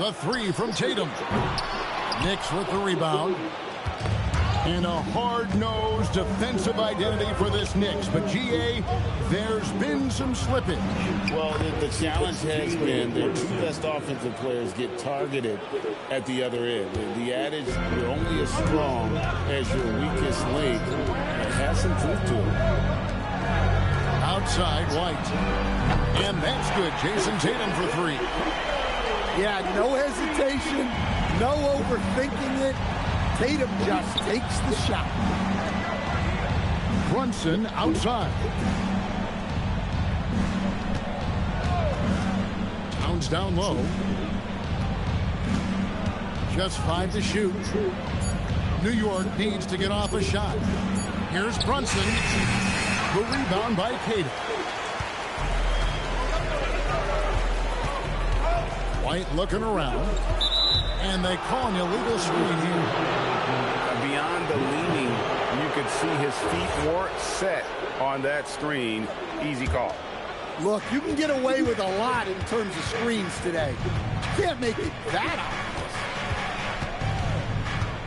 The three from Tatum. Knicks with the rebound. And a hard-nosed defensive identity for this Knicks. But, G.A., there's been some slippage. Well, the challenge has been their two best offensive players get targeted at the other end. The adage, you're only as strong as your weakest link, has some truth to it. Outside, White. And that's good. Jason Tatum for three. Yeah, no hesitation, no overthinking it. Tatum just takes the shot. Brunson outside. Towns down low. Just 5 to shoot. New York needs to get off a shot. Here's Brunson. The rebound by Tatum. White looking around. And they call an illegal screen here. Beyond the leaning, you could see his feet weren't set on that screen. Easy call. Look, you can get away with a lot in terms of screens today. You can't make it that obvious.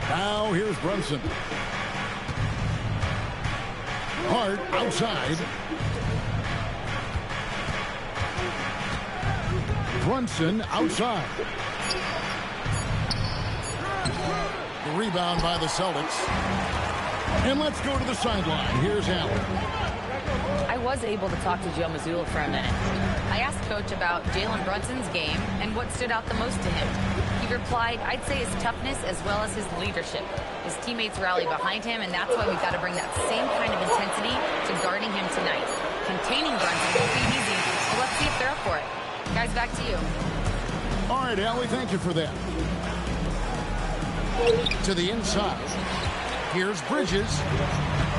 Now here's Brunson. Hart outside. Brunson outside. The rebound by the Celtics. And let's go to the sideline. Here's Allen. I was able to talk to Joe Mazzulla for a minute. I asked Coach about Jalen Brunson's game and what stood out the most to him. He replied, I'd say his toughness as well as his leadership. His teammates rally behind him, and that's why we've got to bring that same kind of intensity to guarding him tonight. Containing Brunson won't be easy, but let's see if they're up for it. Guys, back to you. All right, Allie, thank you for that. To the inside. Here's Bridges.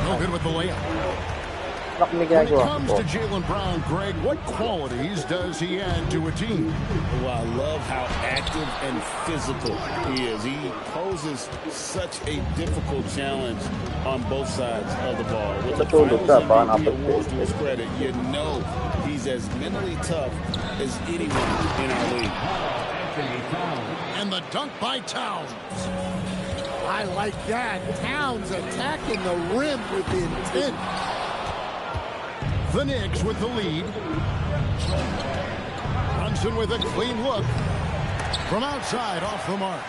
No good with the layup. When it comes to Jaylen Brown, Greg, what qualities does he add to a team? Well, I love how active and physical he is. He poses such a difficult challenge on both sides of the ball. With the Finals MVP awards to his credit, you know he's as mentally tough as anyone in our league. And the dunk by Towns. I like that. Towns attacking the rim with intent. The Knicks with the lead. Brunson with a clean look. From outside, off the mark.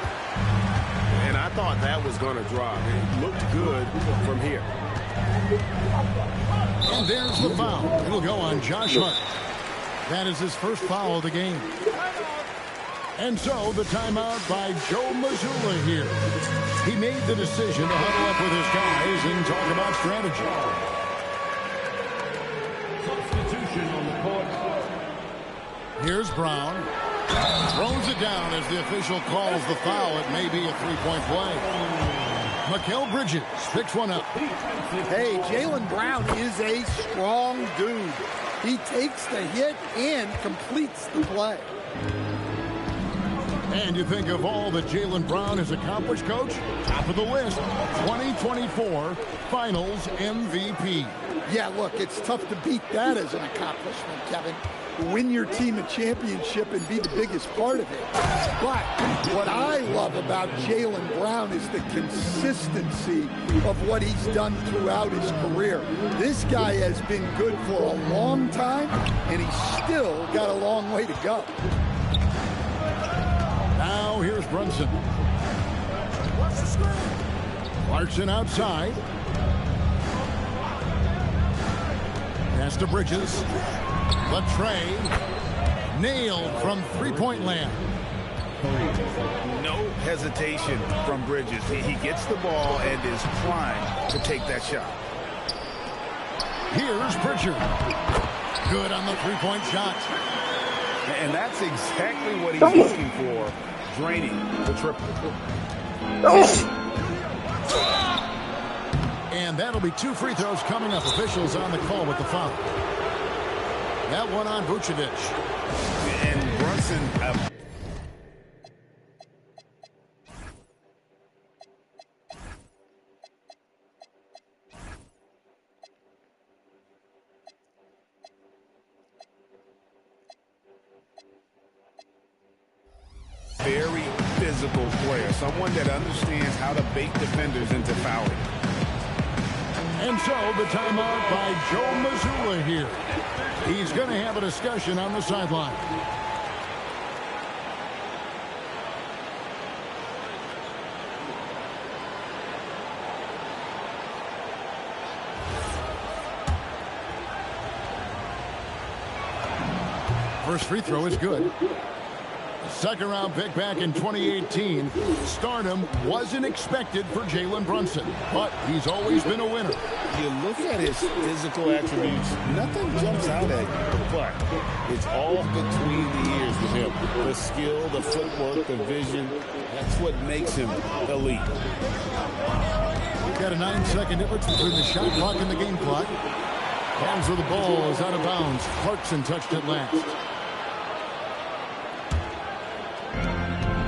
And I thought that was going to drop. It looked good from here. And there's the foul. It'll go on Josh Hart. That is his first foul of the game. And so the timeout by Joe Mazzulla here. He made the decision to huddle up with his guys and talk about strategy. Substitution on the court. Here's Brown. Throws it down as the official calls the foul. It may be a three-point play. Mikal Bridges picks one up. Hey, Jaylen Brown is a strong dude. He takes the hit and completes the play. And you think of all that Jaylen Brown has accomplished, Coach? Top of the list, 2024 Finals MVP. Yeah, look, it's tough to beat that as an accomplishment, Kevin. Win your team a championship and be the biggest part of it. But what I love about Jaylen Brown is the consistency of what he's done throughout his career. This guy has been good for a long time, and he's still got a long way to go. Now here's Brunson. Clarkson outside. Pass to Bridges. The tray. Nailed from three-point land. No hesitation from Bridges. He gets the ball and is primed to take that shot. Here's Pritchard. Good on the three-point shot. And that's exactly what he's looking for, draining the triple. And that'll be 2 free throws coming up. Officials on the call with the foul. That one on Vucevic. And Brunson... physical player, someone that understands how to bait defenders into fouling. And so the timeout by Joe Mazzulla here. He's going to have a discussion on the sideline. First free throw is good. Second round pick back in 2018. Stardom wasn't expected for Jalen Brunson, but he's always been a winner. You look at his physical attributes, nothing jumps out at you, but it's all between the ears with him. The skill, the footwork, the vision, that's what makes him elite. We've got a 9-second difference between the shot clock and the game clock. Hands of the ball is out of bounds. Clarkson touched it last.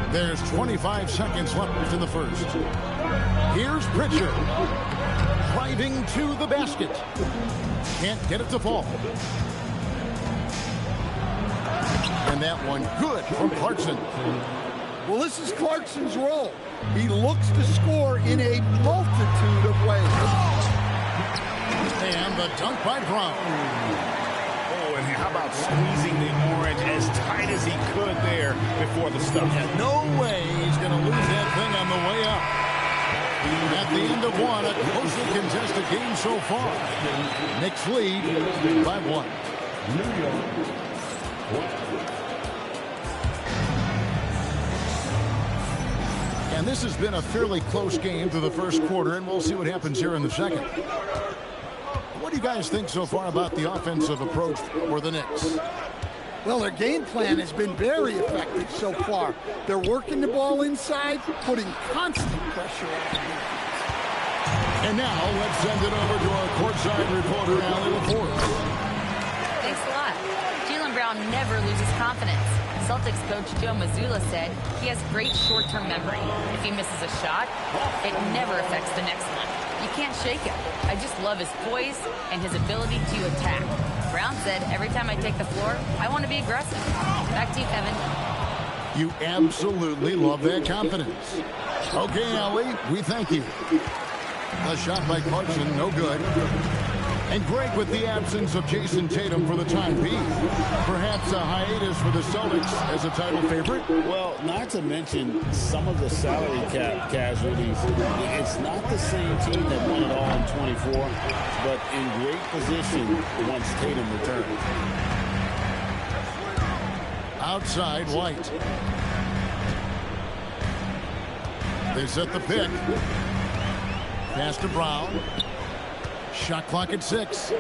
There's 25 seconds left in the first. Here's Pritchard. Driving to the basket. Can't get it to fall. And that one good from Clarkson. Well, this is Clarkson's role. He looks to score in a multitude of ways. And the dunk by Brown. And how about squeezing the orange as tight as he could there before the stuff? And no way he's going to lose that thing on the way up. At the end of one, a closely contested game so far. Knicks lead by 1. And this has been a fairly close game through the first quarter, and we'll see what happens here in the second. What do you guys think so far about the offensive approach for the Knicks? Well, their game plan has been very effective so far. They're working the ball inside, putting constant pressure on the defense. And now let's send it over to our courtside reporter, Allie LaForce. Thanks a lot. Jaylen Brown never loses confidence. Celtics coach Joe Mazzulla said he has great short-term memory. If he misses a shot, it never affects the next one. You can't shake him. I just love his poise and his ability to attack. Brown said, every time I take the floor, I want to be aggressive. Back to you, Kevin. You absolutely love that confidence. Okay, Allie, we thank you. A shot by Clarkson, no good. And Greg with the absence of Jason Tatum for the time being. Perhaps a hiatus for the Celtics as a title favorite? Well, not to mention some of the salary cap casualties. It's not the same team that won it all in 24, but in great position once Tatum returns. Outside, White. They set the pick. Pass to Brown. Shot clock at 6.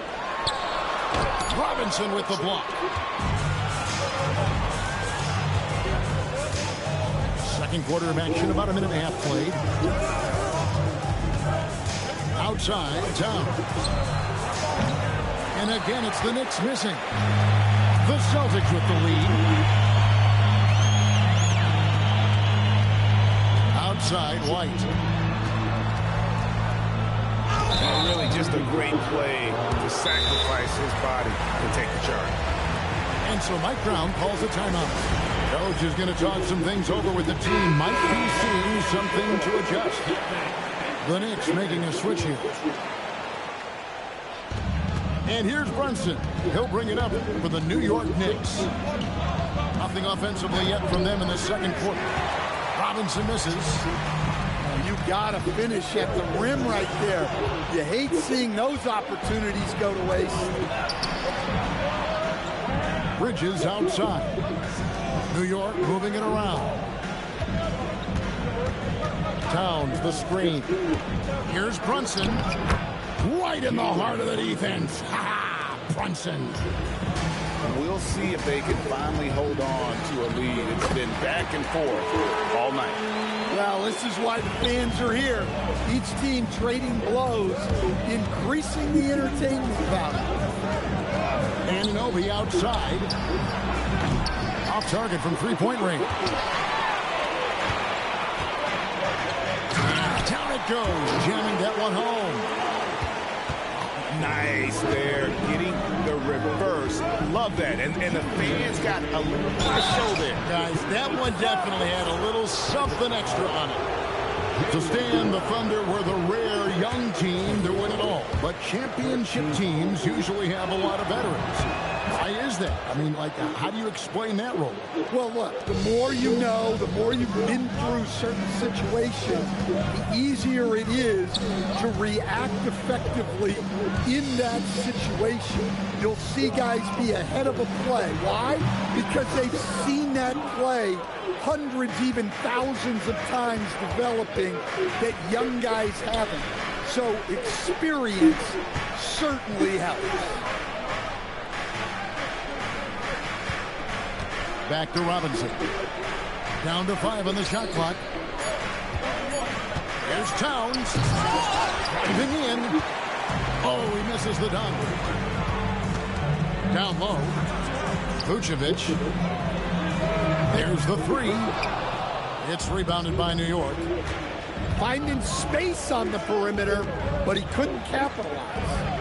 Robinson with the block. Second quarter of action, about a minute and a half played. Outside, Towns. And again, it's the Knicks missing. The Celtics with the lead. Outside, White. And really just a great play to sacrifice his body to take the charge. And so Mike Brown calls a timeout. Coach is going to talk some things over with the team. Might be seeing something to adjust. The Knicks making a switch here. And here's Brunson. He'll bring it up for the New York Knicks. Nothing offensively yet from them in the second quarter. Robinson misses. You got to finish at the rim right there. You hate seeing those opportunities go to waste. Bridges outside. New York moving it around. Towns the screen. Here's Brunson. Right in the heart of the defense. Ha-ha! Brunson. We'll see if they can finally hold on to a lead. It's been back and forth all night. Well, this is why the fans are here. Each team trading blows, increasing the entertainment value. Anunoby outside. Off target from three-point range. Down it goes, jamming that one home. Nice there, getting the reverse. Love that. And the fans got a little show there. Guys, that one definitely had a little something extra on it. To stand, the Thunder were the rare young team to win it all. But championship teams usually have a lot of veterans. Why is that? I mean, like, how do you explain that role? Well, look, the more you know, the more you've been through certain situations, the easier it is to react effectively in that situation. You'll see guys be ahead of a play. Why? Because they've seen that play hundreds, even thousands of times developing that young guys haven't. So experience certainly helps. Back to Robinson. Down to 5 on the shot clock. Here's Towns. Driving in. Oh, he misses the dunk. Down low. Vucevic. There's the 3. It's rebounded by New York. Finding space on the perimeter, but he couldn't capitalize.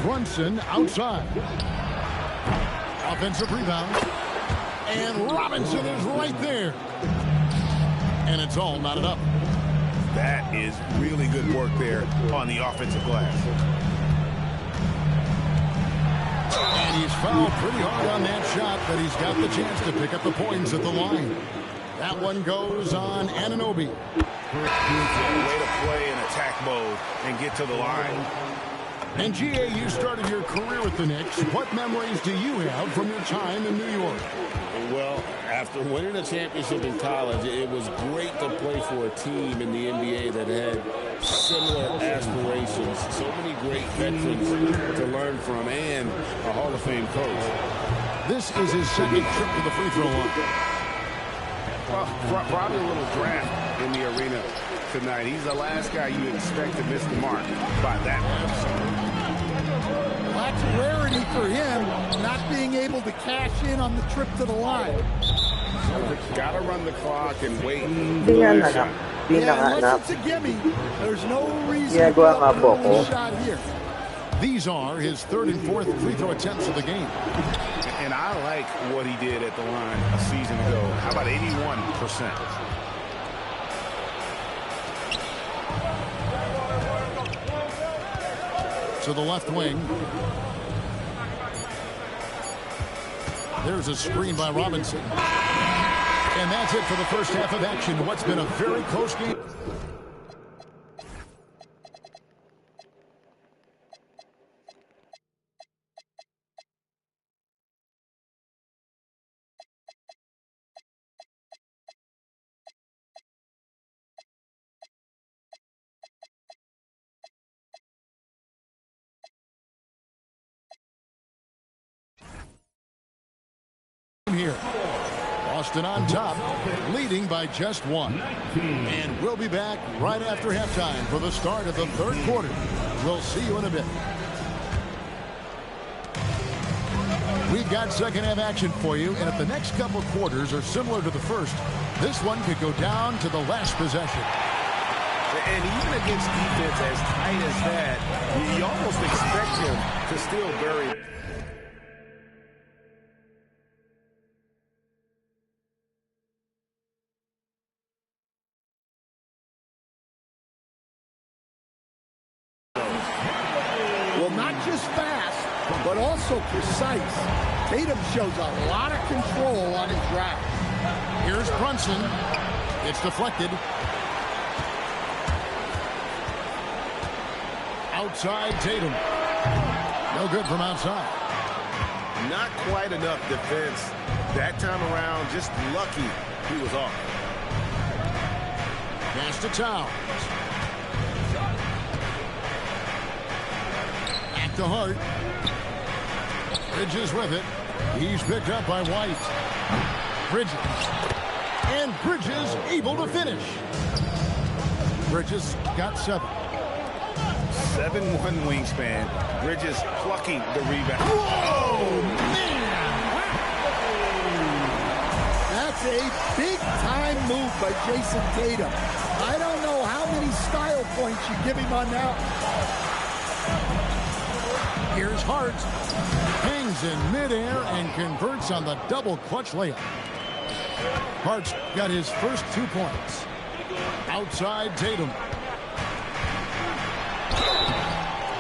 Brunson outside. Offensive rebound. And Robinson is right there. And it's all knotted up. That is really good work there on the offensive glass. And he's fouled pretty hard on that shot, but he's got the chance to pick up the points at the line. That one goes on Anunoby. Way to play in attack mode and get to the line. And G.A., you started your career with the Knicks. What memories do you have from your time in New York? Well, after winning a championship in college, it was great to play for a team in the NBA that had similar aspirations. So many great veterans to learn from and a Hall of Fame coach. This is his second trip to the free throw line. Well, probably a little draft in the arena tonight. He's the last guy you expect to miss the mark by that much. Lots of rarity for him, not being able to cash in on the trip to the line. Got to run the clock and wait. Yeah, unless it's a gimme, there's no reason to go up and run the shot here. These are his 3rd and 4th free throw attempts of the game. And I like what he did at the line a season ago. How about 81%? To the left wing. There's a screen by Robinson. And that's it for the first half of action. What's been a very close game. Here. Boston on top, leading by just 1. And we'll be back right after halftime for the start of the 3rd quarter. We'll see you in a bit. We've got second half action for you, and if the next couple quarters are similar to the first, this one could go down to the last possession. And even against defense as tight as that, you almost expect him to still bury. Well, not just fast, but also precise. Tatum shows a lot of control on his route. Here's Brunson. It's deflected. Outside Tatum. No good from outside. Not quite enough defense that time around. Just lucky he was off. Pass to Towns. Back to Hart. Bridges with it. He's picked up by White. Bridges. And Bridges able to finish. Bridges got 7. 7'1" wingspan. Bridges plucking the rebound. Whoa, man! That's a big-time move by Jason Tatum. I don't know how many style points you give him on that. Here's Hart. Hangs in midair and converts on the double clutch layup. Hart's got his first 2 points. Outside Tatum.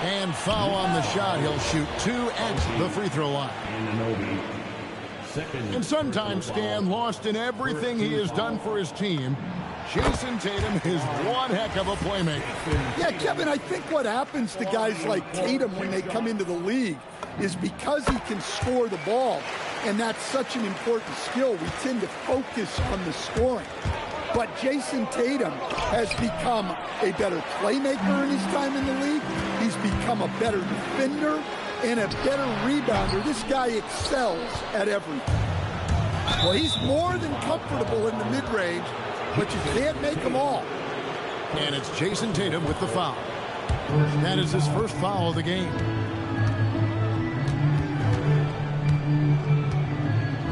And foul on the shot. He'll shoot 2 at the free throw line. And sometimes Scan lost in everything he has done for his team. Jason Tatum is one heck of a playmaker. Yeah, Kevin, I think what happens to guys like Tatum when they come into the league is because he can score the ball, and that's such an important skill, we tend to focus on the scoring. But Jason Tatum has become a better playmaker in his time in the league. He's become a better defender and a better rebounder. This guy excels at everything. Well, he's more than comfortable in the mid-range, but you can't make them all. And it's Jason Tatum with the foul. That is his first foul of the game.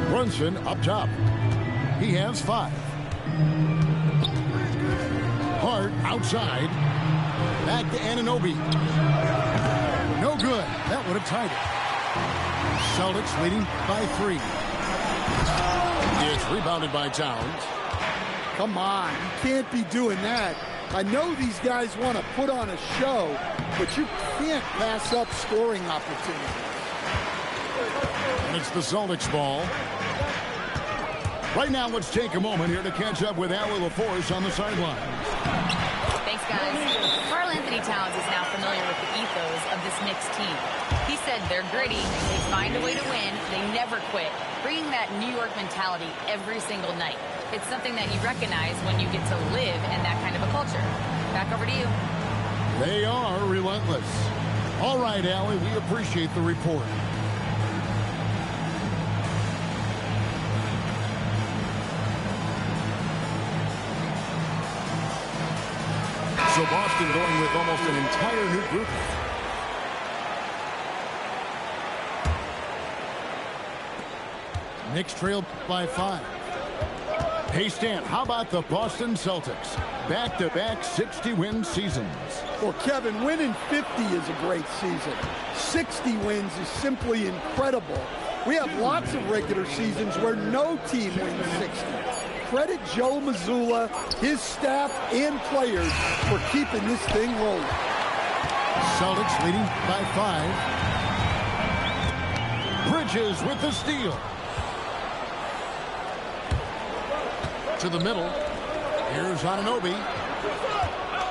Brunson up top. He has 5. Hart outside. Back to Anunoby. No good. That would have tied it. Celtics leading by 3. It's rebounded by Towns. Come on, you can't be doing that. I know these guys want to put on a show, but you can't pass up scoring opportunities. And it's the Celtics ball. Right now, let's take a moment here to catch up with Allie LaForce on the sideline. Thanks, guys. Karl Anthony Towns is now familiar with the ethos of this Knicks team. He said they're gritty, they find a way to win, they never quit, bringing that New York mentality every single night. It's something that you recognize when you get to live in that kind of a culture. Back over to you. They are relentless. All right, Allie, we appreciate the report. So Boston going with almost an entire new group. Knicks trailed by 5. Hey, Stan, how about the Boston Celtics? Back-to-back 60-win seasons. Well, Kevin, winning 50 is a great season. 60 wins is simply incredible. We have lots of regular seasons where no team wins 60. Credit Joe Mazzulla, his staff, and players for keeping this thing rolling. Celtics leading by 5. Bridges with the steal. To the middle. Here's Anunoby.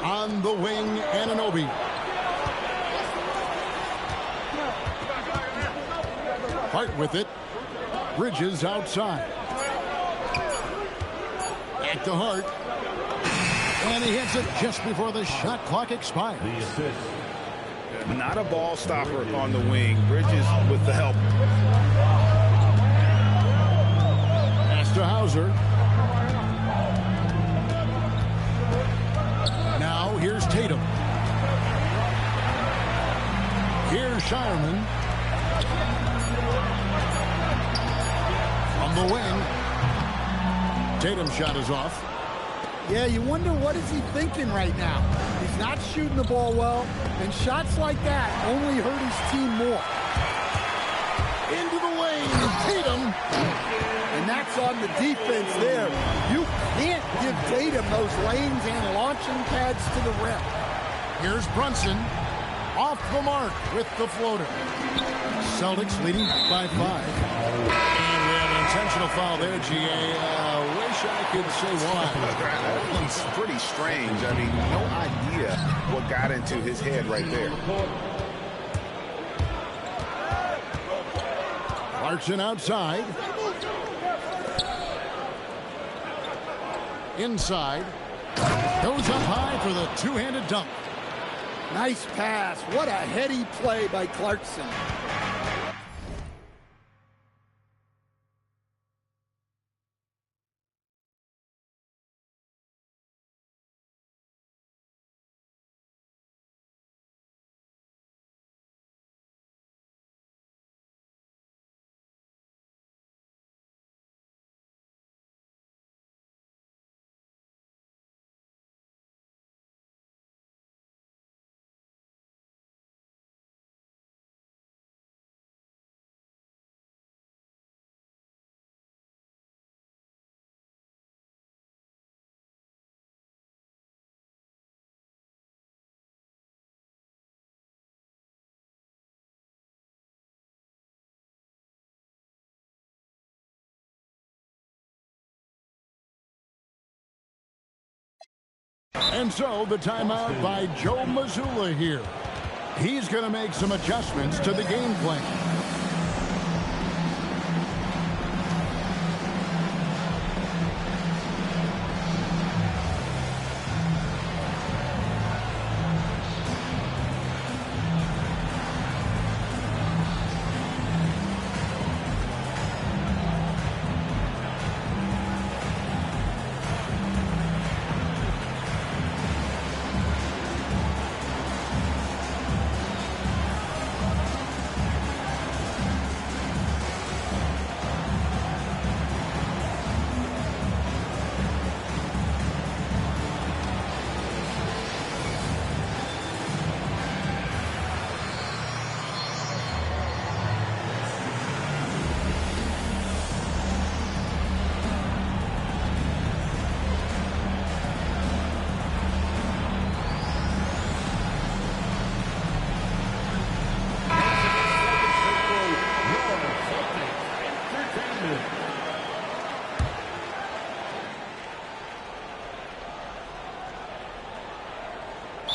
On the wing, Anunoby. Hart with it. Bridges outside. Back to Hart. And he hits it just before the shot clock expires. Not a ball stopper on the wing. Bridges with the help. Pass to Hauser. Now here's Tatum. Here's Shireman. From the wing. Tatum's shot is off. Yeah, you wonder what is he thinking right now. He's not shooting the ball well, and shots like that only hurt his team more. Into the lane, Tatum. And that's on the defense there. You can't give Tatum those lanes and launching pads to the rim. Here's Brunson. Off the mark with the floater. Celtics leading by 5. And we have an intentional foul there, G.A. Wish I could say why. It's pretty strange. I mean, no idea what got into his head right there. Clarkson outside. Inside. Goes up high for the two-handed dunk. Nice pass. What a heady play by Clarkson. And so the timeout by Joe Mazzulla here. He's going to make some adjustments to the game plan.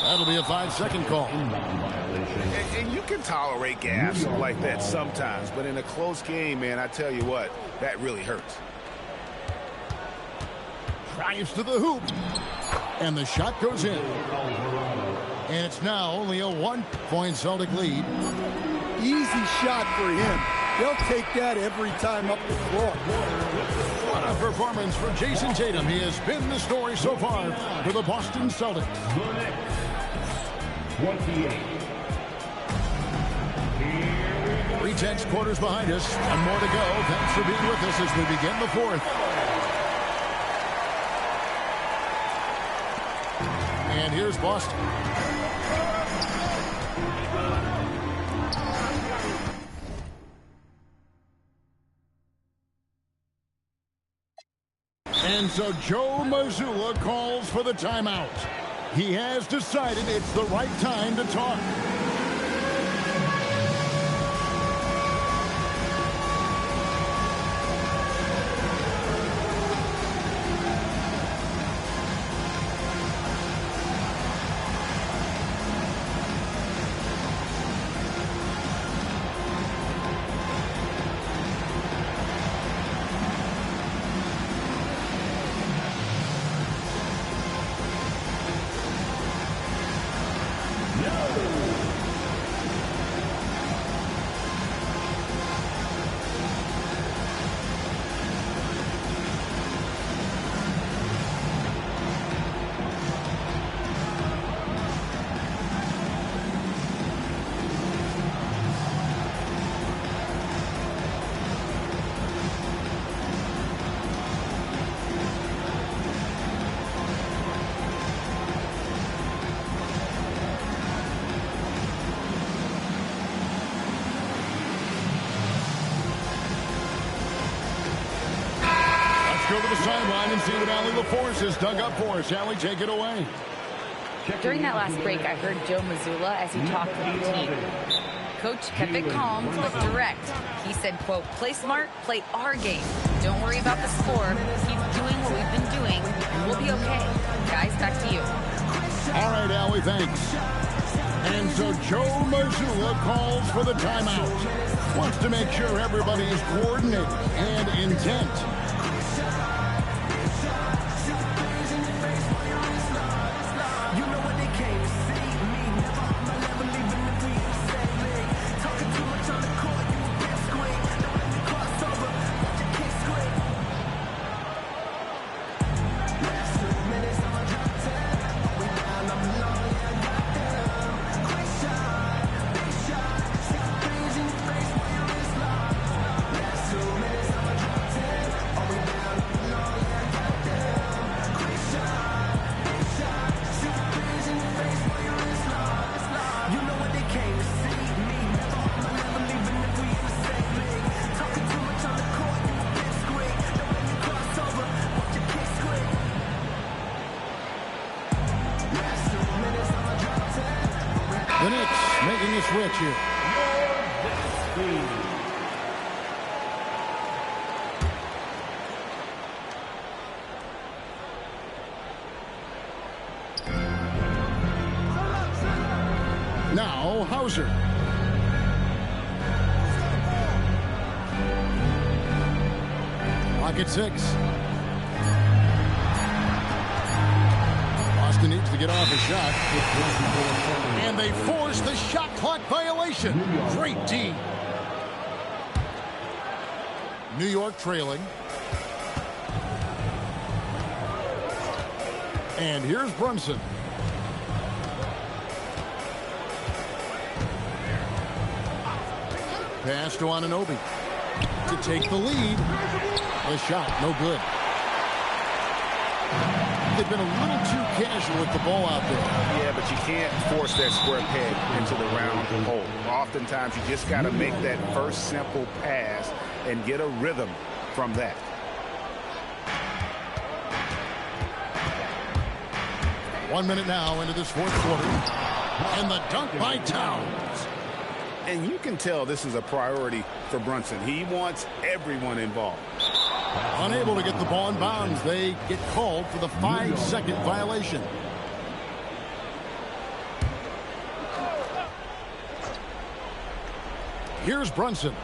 That'll be a 5-second call. And you can tolerate gaffes like that sometimes, but in a close game, man, I tell you what, that really hurts. Drives to the hoop. And the shot goes in. And it's now only a 1-point Celtic lead. Easy shot for him. They'll take that every time up the floor. What a performance for Jason Tatum. He has been the story so far for the Boston Celtics. 28. 3 quarters behind us. One more to go. Thanks for being with us as we begin the fourth. And here's Boston. And so Joe Mazzulla calls for the timeout. He has decided it's the right time to talk. Go to the sideline and see what Allie LaForce has dug up for us. Allie, take it away. During that last break, I heard Joe Mazzulla as he talked with the team. Coach kept it calm but direct. He said, quote, play smart, play our game. Don't worry about the score. Keep doing what we've been doing, and we'll be okay. Guys, back to you. All right, Allie, thanks. And so Joe Mazzulla calls for the timeout. Wants to make sure everybody is coordinated and intent. The Knicks making a switch here. Mo Hauser. Clock at 6. Boston needs to get off a shot. And they force the shot clock violation. Great D. New York trailing. And here's Brunson. Pass to Anunoby to take the lead. The shot, no good. They've been a little too casual with the ball out there. Yeah, but you can't force that square peg into the round hole. Oftentimes, you just got to make that first simple pass and get a rhythm from that. 1 minute now into this fourth quarter. And the dunk by Towns. And you can tell this is a priority for Brunson. He wants everyone involved. Unable to get the ball in bounds. They get called for the 5-second violation. Here's Brunson.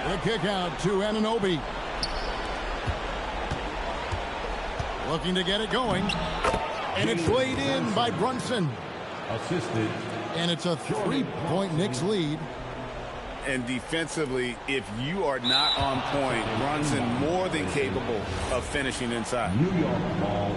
The kick out to Anunoby. Looking to get it going. And it's laid in by Brunson. Assisted. And it's a 3-point Knicks lead. And defensively, if you are not on point, Brunson more than capable of finishing inside. New York ball.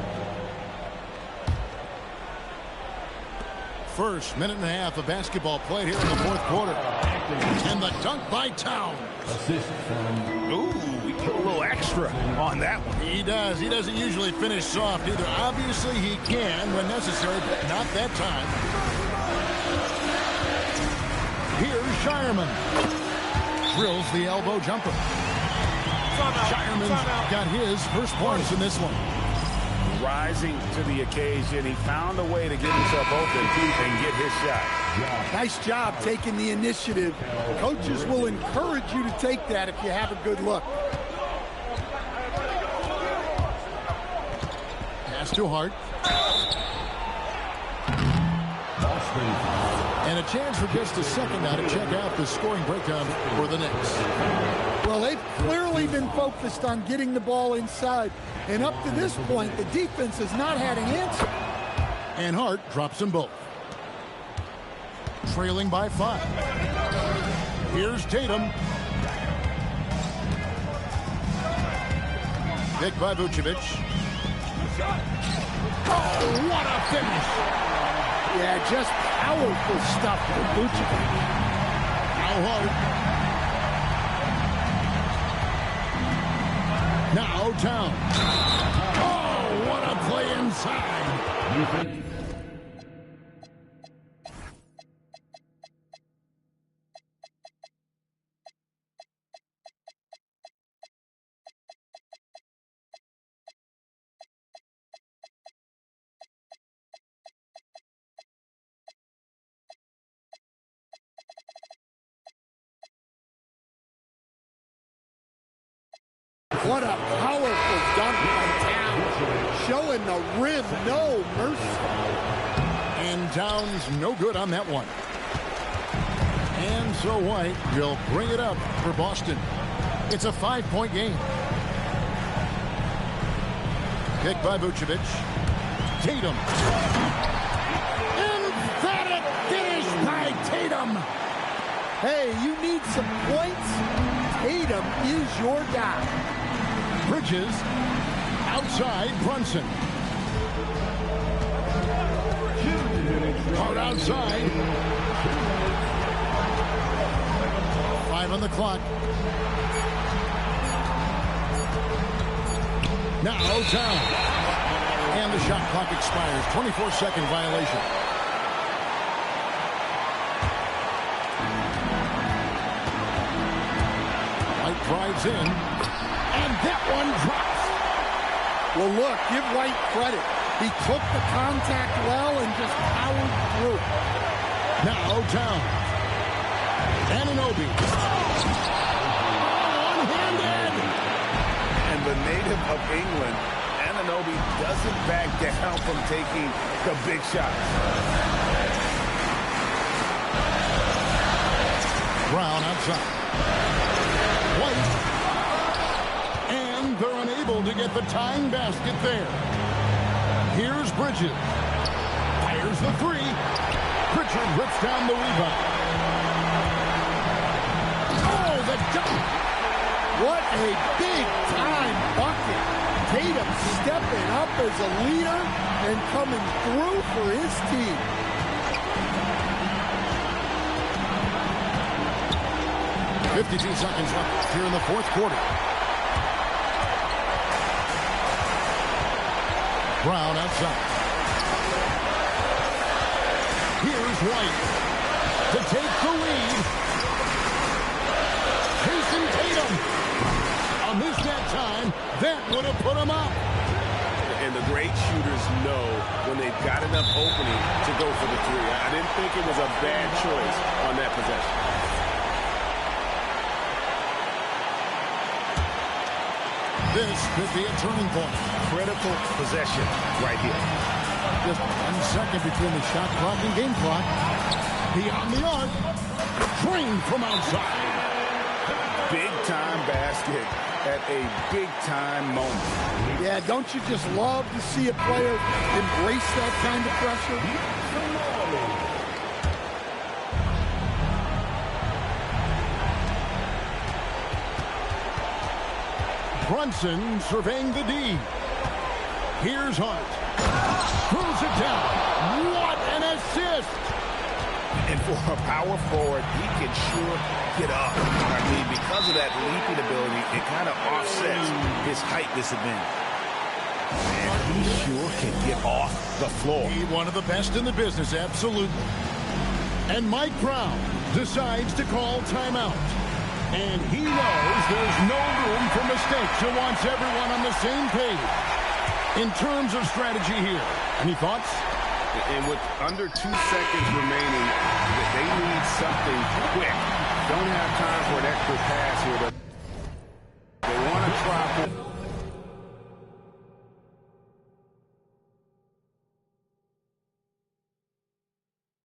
First minute and a half of basketball played here in the fourth quarter. And the dunk by Towns. Assist from. Ooh, we put a little extra on that one. He does. He doesn't usually finish soft either. Obviously, he can when necessary, but not that time. Here's Shireman. Drills the elbow jumper. Shireman's got his first points in this one. Rising to the occasion. He found a way to get himself open and get his shot. Nice job taking the initiative. Coaches will encourage you to take that if you have a good look. Pass to Hart. And a chance for just a second now to check out the scoring breakdown for the Knicks. Well, they've clearly been focused on getting the ball inside. And up to this point, the defense has not had an answer. And Hart drops them both. Trailing by 5. Here's Tatum. Picked by Vucevic. Oh, what a finish! Yeah, just powerful stuff for Vucevic. Now Hart. Now Towns. Oh, what a play inside. What a powerful dunk by Towns. Showing the rim no mercy. And Towns no good on that one. And so White will bring it up for Boston. It's a 5-point game. Picked by Vucevic. Tatum. Emphatic finish by Tatum. Hey, you need some points? Tatum is your guy. Bridges outside Brunson. Hard outside. 5 on the clock. Now down. And the shot clock expires. 24-second violation. White drives in. And that one drops. Well, look, give White credit. He took the contact well and just powered through. Now down. Anunoby. One-handed. And the native of England, Anunoby doesn't back down from taking the big shots. Brown outside. White. And they're unable to get the tying basket there. Here's Bridges. Fires the three. Pritchard rips down the rebound. Oh, the dunk! What a big-time bucket. Tatum stepping up as a leader and coming through for his team. .52 seconds left here in the fourth quarter. Brown outside. Here's White to take the lead. Jason Tatum. A miss that time. That would have put him up. And the great shooters know when they've got enough opening to go for the three. I didn't think it was a bad choice on that possession. This could be a turning point. Critical possession right here. Just 1 second between the shot clock and game clock. Beyond the arc. Drained from outside. Big-time basket at a big-time moment. Yeah, don't you just love to see a player embrace that kind of pressure? Brunson surveying the D. Here's Hart. Throws it down. What an assist! And for a power forward, he can sure get up. I mean, because of that leaping ability, it kind of offsets his height disadvantage. And he sure can get off the floor. He's one of the best in the business, absolutely. And Mike Brown decides to call timeout. And he knows there's no room for mistakes. He wants everyone on the same page. In terms of strategy here, any thoughts? And with under 2 seconds remaining, they need something quick. Don't have time for an extra pass here, but they want to try.